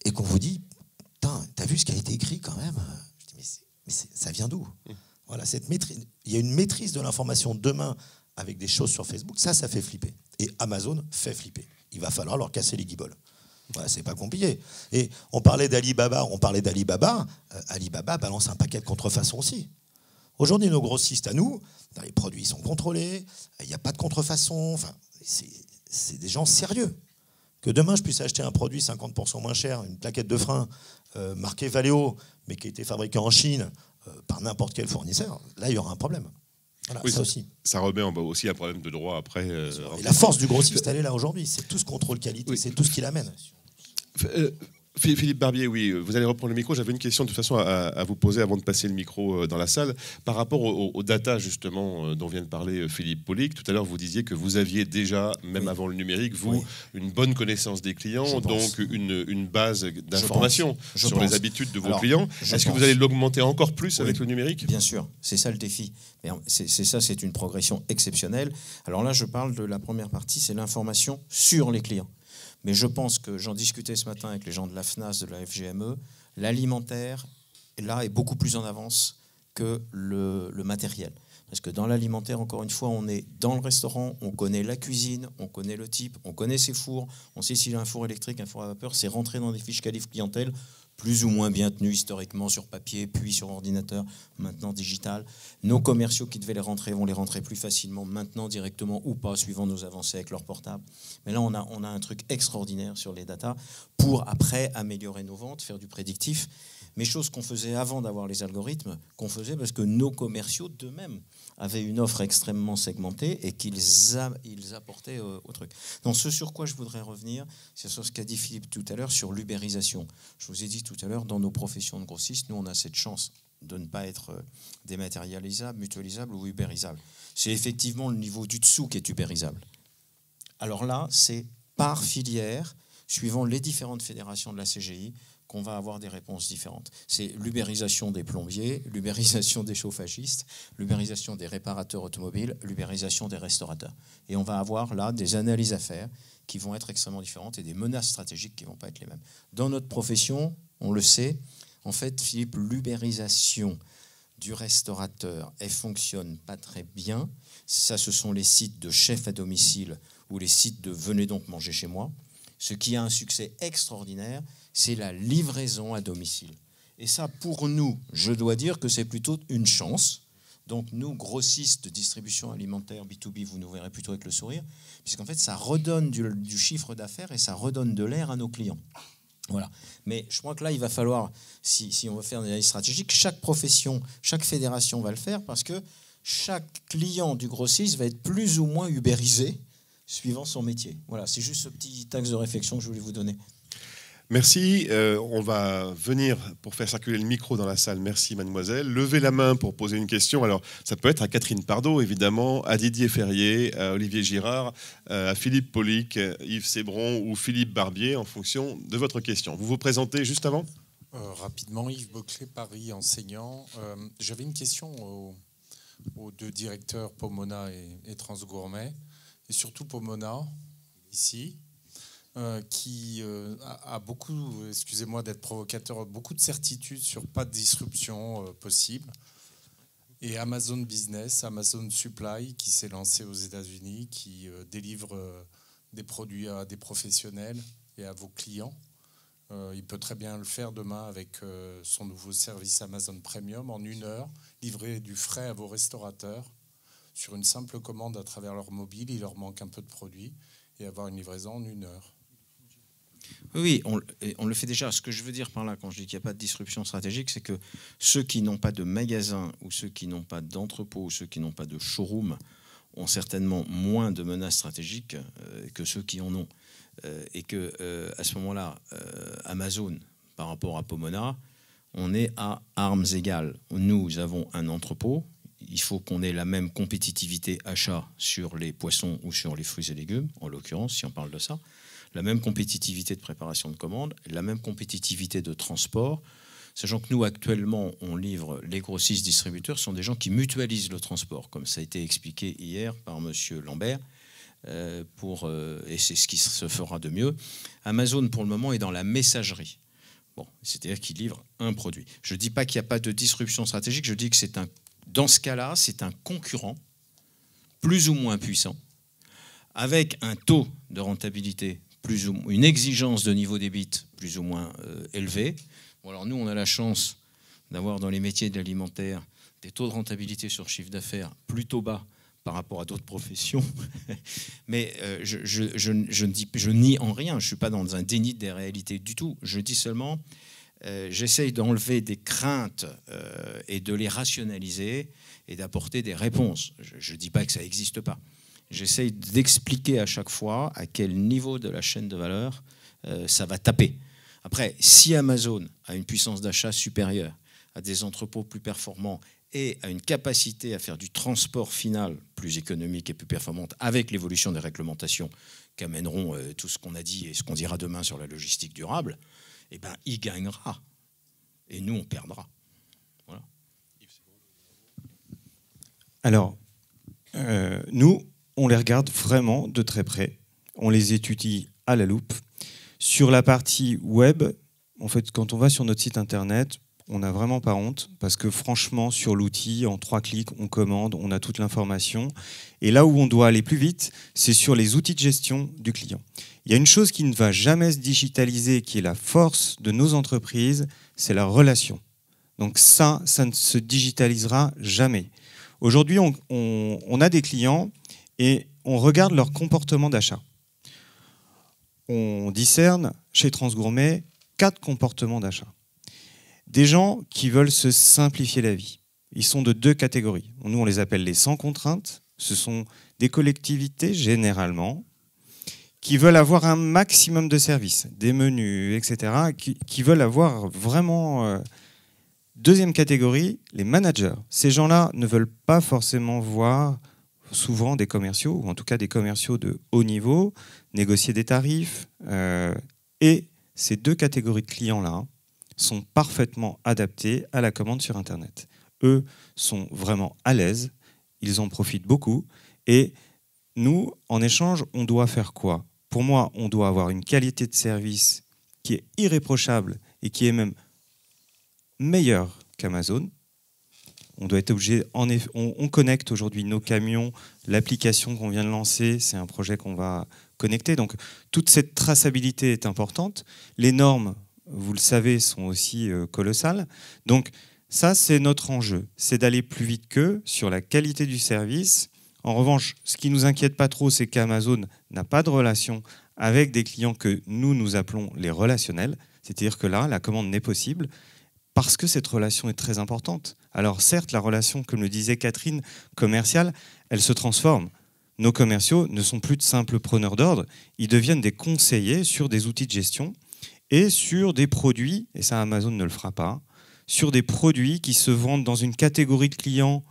et qu'on vous dit, putain, t'as vu ce qui a été écrit quand même ? Je dis, mais ça vient d'où ? Voilà, cette maîtrise. Il y a une maîtrise de l'information demain avec des choses sur Facebook, ça fait flipper. Et Amazon fait flipper. Il va falloir leur casser les guibolles. Voilà, c'est pas compliqué. Et on parlait d'Alibaba, Alibaba balance un paquet de contrefaçons aussi. Aujourd'hui, nos grossistes à nous, les produits sont contrôlés, il n'y a pas de contrefaçon, enfin, c'est des gens sérieux. Que demain, je puisse acheter un produit 50% moins cher, une plaquette de frein marquée Valeo, mais qui a été fabriquée en Chine par n'importe quel fournisseur, là, il y aura un problème. Voilà, oui, ça aussi. Ça remet aussi un problème de droit après. Et la force du grossiste, elle est là aujourd'hui. C'est tout ce contrôle qualité, oui. C'est tout ce qui l'amène. Philippe Barbier, oui, vous allez reprendre le micro. J'avais une question de toute façon à vous poser avant de passer le micro dans la salle. Par rapport aux data, justement, dont vient de parler Philippe Paulic, tout à l'heure, vous disiez que vous aviez déjà, même avant le numérique, vous, une bonne connaissance des clients, donc une base d'information sur les habitudes de vos clients. Est-ce que vous allez l'augmenter encore plus avec le numérique ? Bien sûr, c'est ça le défi. C'est une progression exceptionnelle. Alors là, je parle de la première partie, c'est l'information sur les clients. Mais je pense que, j'en discutais ce matin avec les gens de la FNAS, de la FGME, l'alimentaire, là, est beaucoup plus en avance que le matériel. Parce que dans l'alimentaire, encore une fois, on est dans le restaurant, on connaît la cuisine, on connaît le type, on connaît ses fours, on sait s'il a un four électrique, un four à vapeur, c'est rentré dans des fiches qualif clientèle, plus ou moins bien tenues historiquement sur papier, puis sur ordinateur, maintenant digital. Nos commerciaux qui devaient les rentrer vont les rentrer plus facilement maintenant directement ou pas, suivant nos avancées avec leur portable. Mais là, on a un truc extraordinaire sur les datas pour après améliorer nos ventes, faire du prédictif. Mais chose qu'on faisait avant d'avoir les algorithmes, qu'on faisait parce que nos commerciaux d'eux-mêmes avaient une offre extrêmement segmentée et qu'ils apportaient au truc. Donc ce sur quoi je voudrais revenir, c'est sur ce qu'a dit Philippe tout à l'heure sur l'ubérisation. Je vous ai dit tout à l'heure, dans nos professions de grossistes, nous on a cette chance de ne pas être dématérialisable, mutualisable ou ubérisable. C'est effectivement le niveau du dessous qui est ubérisable. Alors là, c'est par filière, suivant les différentes fédérations de la CGI, qu'on va avoir des réponses différentes. C'est l'ubérisation des plombiers, l'ubérisation des chauffagistes, l'ubérisation des réparateurs automobiles, l'ubérisation des restaurateurs. Et on va avoir là des analyses à faire qui vont être extrêmement différentes et des menaces stratégiques qui ne vont pas être les mêmes. Dans notre profession, on le sait, en fait, Philippe, l'ubérisation du restaurateur, elle ne fonctionne pas très bien. Ça, ce sont les sites de chefs à domicile ou les sites de « venez donc manger chez moi ». Ce qui a un succès extraordinaire, c'est la livraison à domicile. Et ça, pour nous, je dois dire que c'est plutôt une chance. Donc nous, grossistes de distribution alimentaire B2B, vous nous verrez plutôt avec le sourire, puisqu'en fait, ça redonne du chiffre d'affaires et ça redonne de l'air à nos clients. Voilà. Mais je crois que là, il va falloir, si on veut faire une analyse stratégique, chaque profession, chaque fédération va le faire, parce que chaque client du grossiste va être plus ou moins ubérisé suivant son métier. Voilà, c'est juste ce petit axe de réflexion que je voulais vous donner. Merci. On va venir pour faire circuler le micro dans la salle. Merci, mademoiselle. Levez la main pour poser une question. Alors, ça peut être à Catherine Pardo, évidemment, à Didier Ferrier, à Olivier Girard, à Philippe Polic, Yves Sébron ou Philippe Barbier, en fonction de votre question. Vous vous présentez juste avant ? Rapidement, Yves Boclet, Paris, enseignant. J'avais une question aux deux directeurs, Pomona et Transgourmet, et surtout Pomona, ici, qui a beaucoup, excusez-moi d'être provocateur, beaucoup de certitudes sur pas de disruption possible. Et Amazon Business, Amazon Supply, qui s'est lancé aux États-Unis, qui délivre des produits à des professionnels et à vos clients. Il peut très bien le faire demain avec son nouveau service Amazon Premium en 1 heure, livrer du frais à vos restaurateurs sur une simple commande à travers leur mobile. Il leur manque un peu de produits et avoir une livraison en 1 heure. Oui, on le fait déjà. Ce que je veux dire par là, quand je dis qu'il n'y a pas de disruption stratégique, c'est que ceux qui n'ont pas de magasin ou ceux qui n'ont pas d'entrepôt ou ceux qui n'ont pas de showroom ont certainement moins de menaces stratégiques que ceux qui en ont. Et que à ce moment-là, Amazon, par rapport à Pomona, on est à armes égales. Nous avons un entrepôt. Il faut qu'on ait la même compétitivité achat sur les poissons ou sur les fruits et légumes, en l'occurrence, si on parle de ça. La même compétitivité de préparation de commandes, la même compétitivité de transport. Sachant que nous, actuellement, on livre les grossistes distributeurs, sont des gens qui mutualisent le transport, comme ça a été expliqué hier par M. Lambert. Et c'est ce qui se fera de mieux. Amazon, pour le moment, est dans la messagerie. Bon, c'est-à-dire qu'il livre un produit. Je ne dis pas qu'il n'y a pas de disruption stratégique, je dis que dans ce cas-là, c'est un concurrent plus ou moins puissant, avec un taux de rentabilité, une exigence de niveau d'EBIT plus ou moins élevé. Bon, alors nous, on a la chance d'avoir dans les métiers de l'alimentaire des taux de rentabilité sur chiffre d'affaires plutôt bas par rapport à d'autres professions. Mais je nie en rien, je ne suis pas dans un déni des réalités du tout. Je dis seulement, j'essaye d'enlever des craintes et de les rationaliser et d'apporter des réponses. Je ne dis pas que ça n'existe pas. J'essaye d'expliquer à chaque fois à quel niveau de la chaîne de valeur ça va taper. Après, si Amazon a une puissance d'achat supérieure, a des entrepôts plus performants et a une capacité à faire du transport final plus économique et plus performante avec l'évolution des réglementations qu'amèneront tout ce qu'on a dit et ce qu'on dira demain sur la logistique durable, eh ben, il gagnera. Et nous, on perdra. Voilà. Alors, nous, on les regarde vraiment de très près. On les étudie à la loupe. Sur la partie web, en fait, quand on va sur notre site internet, on n'a vraiment pas honte, parce que franchement, sur l'outil, en 3 clics, on commande, on a toute l'information. Et là où on doit aller plus vite, c'est sur les outils de gestion du client. Il y a une chose qui ne va jamais se digitaliser, qui est la force de nos entreprises, c'est la relation. Donc ça ne se digitalisera jamais. Aujourd'hui, on a des clients et on regarde leur comportement d'achat. On discerne chez Transgourmet 4 comportements d'achat. Des gens qui veulent se simplifier la vie. Ils sont de 2 catégories. Nous, on les appelle les sans contraintes. Ce sont des collectivités, généralement, qui veulent avoir un maximum de services, des menus, etc., qui veulent avoir vraiment Deuxième catégorie, les managers. Ces gens-là ne veulent pas forcément voir souvent des commerciaux, ou en tout cas des commerciaux de haut niveau, négocier des tarifs. Et ces deux catégories de clients-là sont parfaitement adaptés à la commande sur Internet. Eux sont vraiment à l'aise, ils en profitent beaucoup. Et nous, en échange, on doit faire quoi? Pour moi, on doit avoir une qualité de service qui est irréprochable et qui est même meilleure qu'Amazon. On doit être obligé, on connecte aujourd'hui nos camions, l'application qu'on vient de lancer, c'est un projet qu'on va connecter. Donc toute cette traçabilité est importante. Les normes, vous le savez, sont aussi colossales. Donc ça, c'est notre enjeu, c'est d'aller plus vite qu'eux sur la qualité du service. En revanche, ce qui nous inquiète pas trop, c'est qu'Amazon n'a pas de relation avec des clients que nous appelons les relationnels. C'est-à-dire que là, la commande n'est possible parce que cette relation est très importante. Alors certes, la relation, comme le disait Catherine, commerciale, elle se transforme. Nos commerciaux ne sont plus de simples preneurs d'ordre, ils deviennent des conseillers sur des outils de gestion et sur des produits, et ça Amazon ne le fera pas, sur des produits qui se vendent dans une catégorie de clients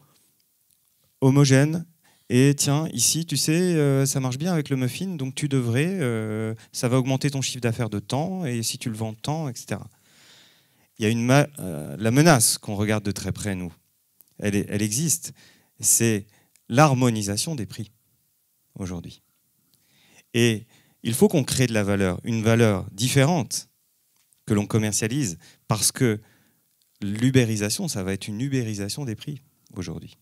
homogène. Et tiens, ici, tu sais, ça marche bien avec le muffin, donc tu devrais, ça va augmenter ton chiffre d'affaires de temps, et si tu le vends de temps, etc. Il y a la menace qu'on regarde de très près, nous. Elle existe. C'est l'harmonisation des prix, aujourd'hui. Et il faut qu'on crée de la valeur, une valeur différente que l'on commercialise, parce que l'ubérisation, ça va être une ubérisation des prix, aujourd'hui.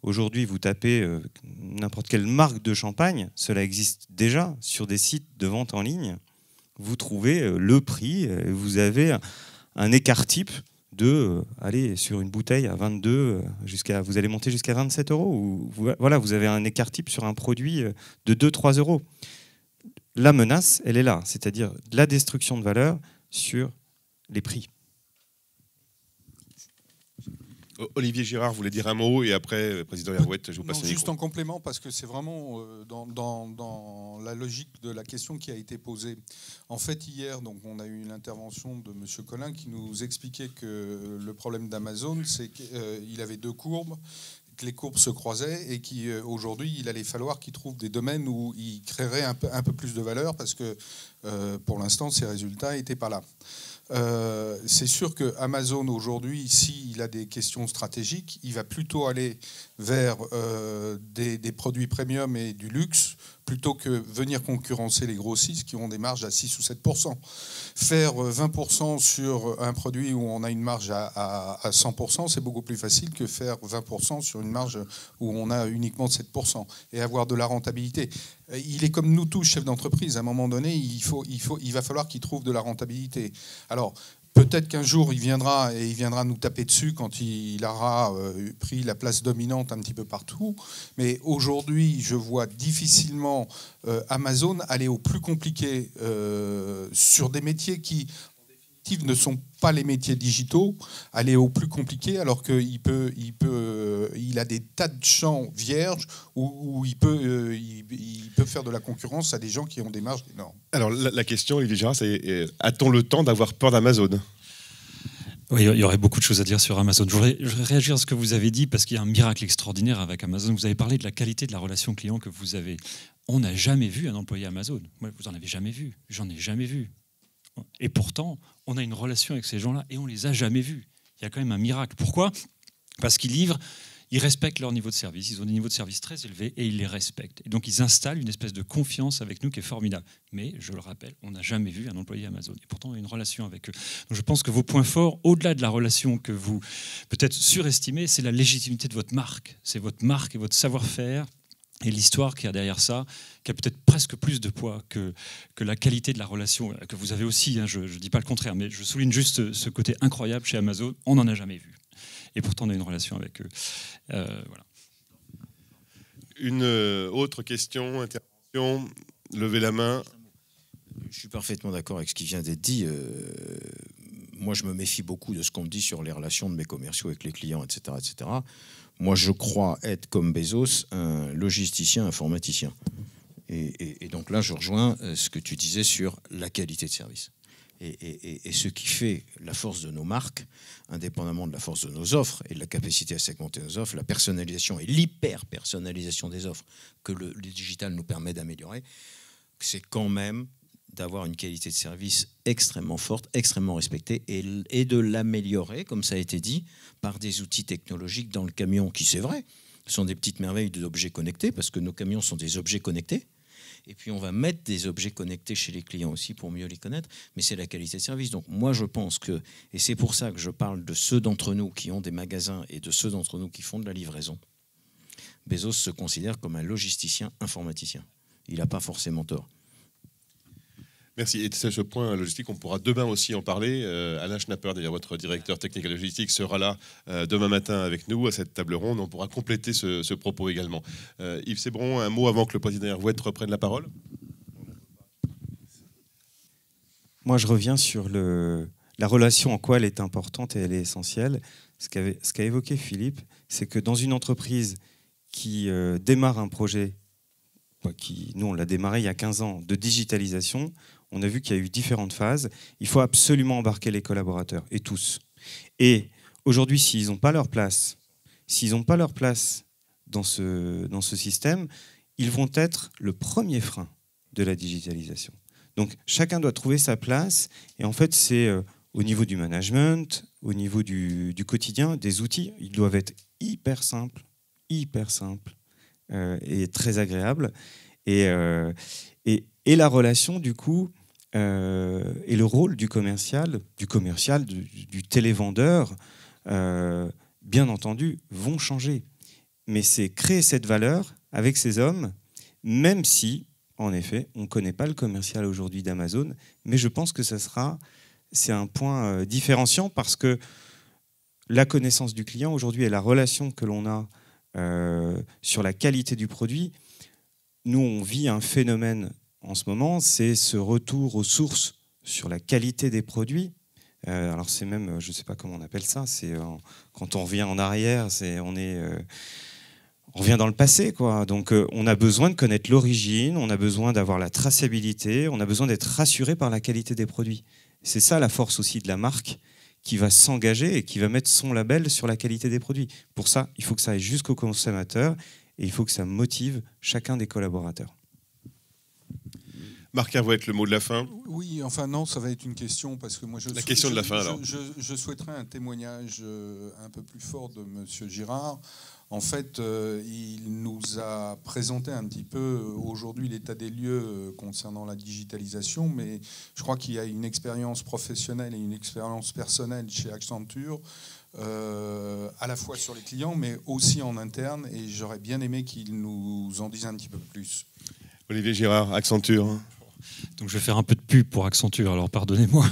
Aujourd'hui, vous tapez n'importe quelle marque de champagne, cela existe déjà sur des sites de vente en ligne. Vous trouvez le prix, vous avez un écart type de, allez, sur une bouteille à 22, vous allez monter jusqu'à 27 euros. Ou, voilà, vous avez un écart type sur un produit de 2-3 euros. La menace, elle est là, c'est-à-dire la destruction de valeur sur les prix. Olivier Girard voulait dire un mot et après, Président Herouette, je vous passe le micro. Juste en complément, parce que c'est vraiment dans la logique de la question qui a été posée. En fait, hier, donc, on a eu l'intervention de M. Collin qui nous expliquait que le problème d'Amazon, c'est qu'il avait deux courbes, que les courbes se croisaient et qu'aujourd'hui, il allait falloir qu'il trouve des domaines où il créerait un peu plus de valeur parce que pour l'instant, ses résultats n'étaient pas là. C'est sûr que Amazon aujourd'hui, s'il a des questions stratégiques, il va plutôt aller vers des produits premium et du luxe plutôt que venir concurrencer les grossistes qui ont des marges à 6 ou 7%. Faire 20% sur un produit où on a une marge à 100%, c'est beaucoup plus facile que faire 20% sur une marge où on a uniquement 7% et avoir de la rentabilité. Il est comme nous tous, chefs d'entreprise. À un moment donné, il va falloir qu'il trouve de la rentabilité. Alors, peut-être qu'un jour, il viendra nous taper dessus quand il aura pris la place dominante un petit peu partout. Mais aujourd'hui, je vois difficilement Amazon aller au plus compliqué sur des métiers qui, en définitive, ne sont pas les métiers digitaux, aller au plus compliqué, alors qu'il a des tas de champs vierges où il peut faire de la concurrence à des gens qui ont des marges énormes. Alors, la question, Olivier Girard, c'est a-t-on le temps d'avoir peur d'Amazon ? Oui, il y aurait beaucoup de choses à dire sur Amazon. Je voudrais réagir à ce que vous avez dit parce qu'il y a un miracle extraordinaire avec Amazon. Vous avez parlé de la qualité de la relation client que vous avez. On n'a jamais vu un employé Amazon. Moi, vous n'en avez jamais vu. J'en ai jamais vu. Et pourtant, on a une relation avec ces gens-là et on les a jamais vus. Il y a quand même un miracle. Pourquoi ? Parce qu'ils livrent, ils respectent leur niveau de service. Ils ont des niveaux de service très élevés et ils les respectent. Et donc, ils installent une espèce de confiance avec nous qui est formidable. Mais, je le rappelle, on n'a jamais vu un employé Amazon. Et pourtant, on a une relation avec eux. Donc, je pense que vos points forts, au-delà de la relation que vous peut-être surestimez, c'est la légitimité de votre marque. C'est votre marque et votre savoir-faire et l'histoire qu'il y a derrière ça, qui a peut-être presque plus de poids que la qualité de la relation que vous avez aussi. Hein, je ne dis pas le contraire, mais je souligne juste ce côté incroyable chez Amazon. On n'en a jamais vu. Et pourtant, on a une relation avec eux. Voilà. Une autre question, intervention, levez la main. Je suis parfaitement d'accord avec ce qui vient d'être dit. Moi, je me méfie beaucoup de ce qu'on me dit sur les relations de mes commerciaux avec les clients, etc., etc. Moi, je crois être, comme Bezos, un logisticien informaticien. Et donc là, je rejoins ce que tu disais sur la qualité de service. Et ce qui fait la force de nos marques, indépendamment de la force de nos offres et de la capacité à segmenter nos offres, la personnalisation et l'hyper-personnalisation des offres que le digital nous permet d'améliorer, c'est quand même d'avoir une qualité de service extrêmement forte, extrêmement respectée, et de l'améliorer, comme ça a été dit, par des outils technologiques dans le camion, qui, c'est vrai, sont des petites merveilles d'objets connectés, parce que nos camions sont des objets connectés. Et puis on va mettre des objets connectés chez les clients aussi pour mieux les connaître, mais c'est la qualité de service. Donc moi je pense que, et c'est pour ça que je parle de ceux d'entre nous qui ont des magasins et de ceux d'entre nous qui font de la livraison, Bezos se considère comme un logisticien informaticien. Il n'a pas forcément tort. Merci. Et c'est ce point logistique, on pourra demain aussi en parler. Alain Schnapper, d'ailleurs, votre directeur technique et logistique, sera là demain matin avec nous à cette table ronde. On pourra compléter ce propos également. Yves Sébron, un mot avant que le président Hervouet reprenne la parole. Moi, je reviens sur la relation, en quoi elle est importante et elle est essentielle. Ce qu'a évoqué Philippe, c'est que dans une entreprise qui démarre un projet, nous on l'a démarré il y a 15 ans, de digitalisation, on a vu qu'il y a eu différentes phases. Il faut absolument embarquer les collaborateurs, et tous. Et aujourd'hui, s'ils n'ont pas leur place, dans ce système, ils vont être le premier frein de la digitalisation. Donc chacun doit trouver sa place, et en fait c'est au niveau du management, au niveau du quotidien, des outils, ils doivent être hyper simples et très agréables. Et la relation, du coup, et le rôle du commercial, du télévendeur, bien entendu, vont changer. Mais c'est créer cette valeur avec ces hommes, même si, en effet, on ne connaît pas le commercial aujourd'hui d'Amazon, mais je pense que c'est un point différenciant, parce que la connaissance du client aujourd'hui et la relation que l'on a sur la qualité du produit, nous, on vit un phénomène en ce moment, c'est ce retour aux sources sur la qualité des produits. Alors c'est même, je ne sais pas comment on appelle ça, c'est quand on revient en arrière, on revient dans le passé, quoi. Donc on a besoin de connaître l'origine, on a besoin d'avoir la traçabilité, on a besoin d'être rassuré par la qualité des produits. C'est ça la force aussi de la marque, qui va s'engager et qui va mettre son label sur la qualité des produits. Pour ça, il faut que ça aille jusqu'au consommateur et il faut que ça motive chacun des collaborateurs. Marc Hervouet, le mot de la fin. Oui, enfin non, ça va être une question, parce que moi question de la fin, alors. Je souhaiterais un témoignage un peu plus fort de M. Girard. En fait, il nous a présenté un petit peu aujourd'hui l'état des lieux concernant la digitalisation, mais je crois qu'il y a une expérience professionnelle et une expérience personnelle chez Accenture, à la fois sur les clients, mais aussi en interne, et j'aurais bien aimé qu'il nous en dise un petit peu plus. Olivier Girard, Accenture. Donc je vais faire un peu de pub pour Accenture, alors pardonnez-moi.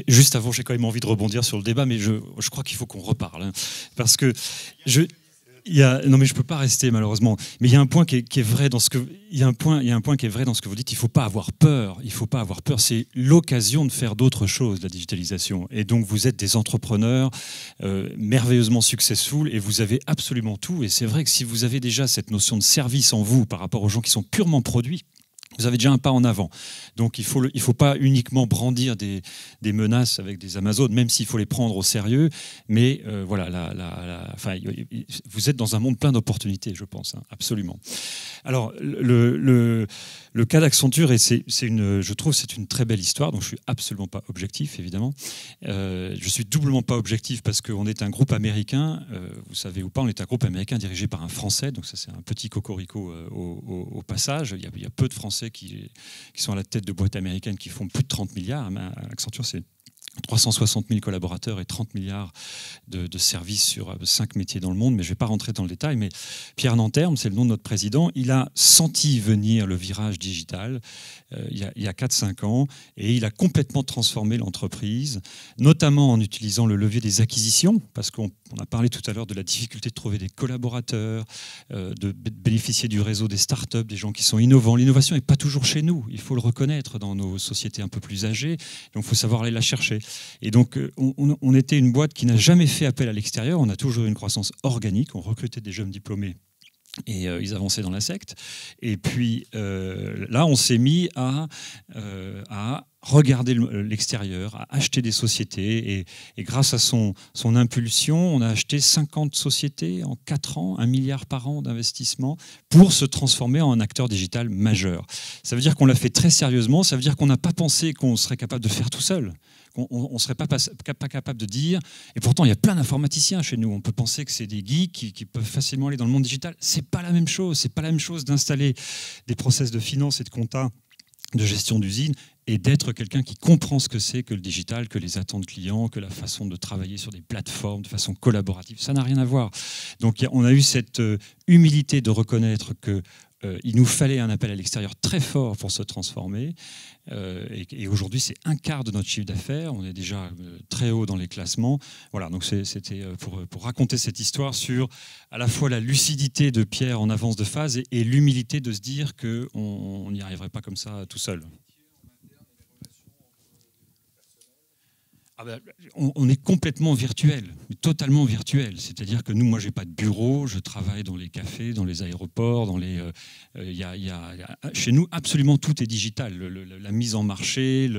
Juste avant, j'ai quand même envie de rebondir sur le débat, mais je crois qu'il faut qu'on reparle. Hein, parce que non mais je peux pas rester malheureusement. Mais il y a un point qui est vrai dans ce que il y a un point qui est vrai dans ce que vous dites. Il faut pas avoir peur. Il faut pas avoir peur. C'est l'occasion de faire d'autres choses, la digitalisation. Et donc vous êtes des entrepreneurs merveilleusement successful et vous avez absolument tout. Et c'est vrai que si vous avez déjà cette notion de service en vous par rapport aux gens qui sont purement produits, vous avez déjà un pas en avant. Donc il faut pas uniquement brandir des menaces avec des Amazones, même s'il faut les prendre au sérieux. Mais voilà, vous êtes dans un monde plein d'opportunités, je pense, hein, absolument. Alors le cas d'Accenture, et je trouve que c'est une très belle histoire, donc je suis absolument pas objectif, évidemment. Je suis doublement pas objectif parce qu'on est un groupe américain, vous savez ou pas, on est un groupe américain dirigé par un Français, donc ça c'est un petit cocorico au passage. Il y a peu de Français qui sont à la tête de boîtes américaines qui font plus de 30 milliards. Accenture, c'est 360 000 collaborateurs et 30 milliards de services sur 5 métiers dans le monde, mais je ne vais pas rentrer dans le détail. Mais Pierre Nanterme, c'est le nom de notre président, il a senti venir le virage digital il y a 4-5 ans, et il a complètement transformé l'entreprise, notamment en utilisant le levier des acquisitions, parce qu'on a parlé tout à l'heure de la difficulté de trouver des collaborateurs, de bénéficier du réseau des startups, des gens qui sont innovants. L'innovation n'est pas toujours chez nous, il faut le reconnaître dans nos sociétés un peu plus âgées, donc il faut savoir aller la chercher. Et donc, on était une boîte qui n'a jamais fait appel à l'extérieur. On a toujours eu une croissance organique. On recrutait des jeunes diplômés Et ils avançaient dans la secte. Et puis là, on s'est mis à regarder l'extérieur, à acheter des sociétés. Et grâce à son impulsion, on a acheté 50 sociétés en 4 ans, 1 milliard par an d'investissement pour se transformer en un acteur digital majeur. Ça veut dire qu'on l'a fait très sérieusement, ça veut dire qu'on n'a pas pensé qu'on serait capable de le faire tout seul. On ne serait pas capable de dire, et pourtant il y a plein d'informaticiens chez nous, on peut penser que c'est des geeks qui peuvent facilement aller dans le monde digital. C'est pas la même chose, c'est pas la même chose d'installer des process de finance et de compta, de gestion d'usine, et d'être quelqu'un qui comprend ce que c'est que le digital, que les attentes clients, que la façon de travailler sur des plateformes de façon collaborative, ça n'a rien à voir. Donc on a eu cette humilité de reconnaître que il nous fallait un appel à l'extérieur très fort pour se transformer. Et aujourd'hui, c'est 1/4 de notre chiffre d'affaires. On est déjà très haut dans les classements. Voilà, donc c'était pour raconter cette histoire sur à la fois la lucidité de Pierre en avance de phase et l'humilité de se dire qu'on n'y arriverait pas comme ça tout seul. On est complètement virtuel, totalement virtuel. C'est-à-dire que nous, moi, j'ai pas de bureau, je travaille dans les cafés, dans les aéroports, chez nous, absolument tout est digital. La mise en marché,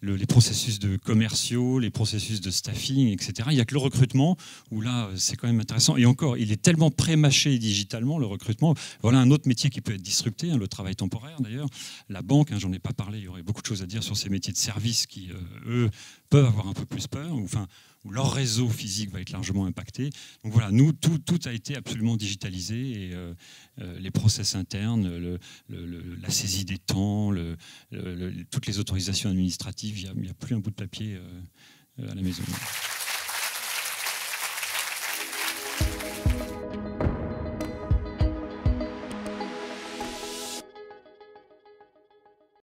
les processus de commerciaux, les processus de staffing, etc. Il n'y a que le recrutement où là, c'est quand même intéressant. Et encore, il est tellement pré-mâché digitalement, le recrutement. Voilà un autre métier qui peut être disrupté, le travail temporaire d'ailleurs. La banque, j'en ai pas parlé, il y aurait beaucoup de choses à dire sur ces métiers de service qui, eux, peuvent avoir un peu plus peur, où leur réseau physique va être largement impacté. Donc voilà, nous, tout a été absolument digitalisé, et les process internes, la saisie des temps, toutes les autorisations administratives, il n'y a plus un bout de papier à la maison.